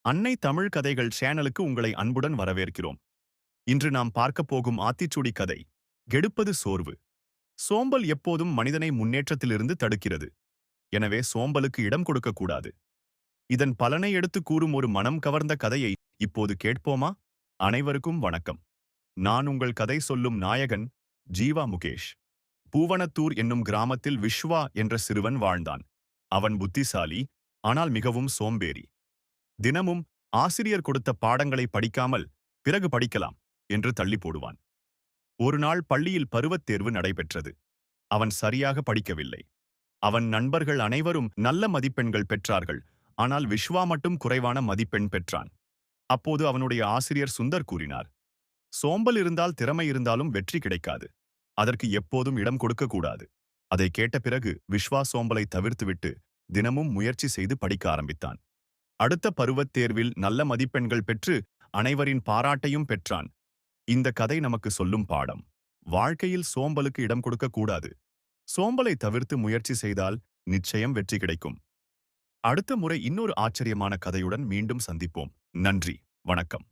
அன்னை தமிழ் கதைகள் சேனலுக்கு உங்களை அன்புடன் வரவேற்கிறோம். இன்று நாம் பார்க்கப் போகும் ஆத்திச்சூடி கதை கெடுப்பது சோர்வு. சோம்பல் எப்போதும் மனிதனை முன்னேற்றத்திலிருந்து தடுக்கிறது. எனவே சோம்பலுக்கு இடம் கொடுக்கக்கூடாது. இதன் பலனை எடுத்து கூறும் ஒரு மனம் கவர்ந்த கதையை இப்போது கேட்போமா? அனைவருக்கும் வணக்கம். நான் உங்கள் கதை சொல்லும் நாயகன் ஜீவா முகேஷ். பூவனத்தூர் என்னும் கிராமத்தில் விஸ்வா என்ற சிறுவன் வாழ்ந்தான். அவன் புத்திசாலி, ஆனால் மிகவும் சோம்பேறி. தினமும் ஆசிரியர் கொடுத்த பாடங்களை படிக்காமல் பிறகு படிக்கலாம் என்று தள்ளி போடுவான். ஒரு நாள் பள்ளியில் பருவத் தேர்வு நடைபெற்றது. அவன் சரியாக படிக்கவில்லை. அவன் நண்பர்கள் அனைவரும் நல்ல மதிப்பெண்கள் பெற்றார்கள். ஆனால் விஸ்வா மட்டும் குறைவான மதிப்பெண் பெற்றான். அப்போது அவனுடைய ஆசிரியர் சுந்தர் கூறினார், சோம்பல் இருந்தால் திறமை இருந்தாலும் வெற்றி கிடைக்காது. அதற்கு எப்போதும் இடம் கொடுக்கக்கூடாது. அதை கேட்ட பிறகு விஸ்வா சோம்பலை தவிர்த்துவிட்டு தினமும் முயற்சி செய்து படிக்க ஆரம்பித்தான். அடுத்த பருவத் தேர்வில் நல்ல மதிப்பெண்கள் பெற்று அனைவரின் பாராட்டையும் பெற்றான். இந்த கதை நமக்கு சொல்லும் பாடம்: வாழ்க்கையில் சோம்பலுக்கு இடம் கொடுக்கக்கூடாது. சோம்பலை தவிர்த்து முயற்சி செய்தால் நிச்சயம் வெற்றி கிடைக்கும். அடுத்த முறை இன்னொரு ஆச்சரியமான கதையுடன் மீண்டும் சந்திப்போம். நன்றி, வணக்கம்.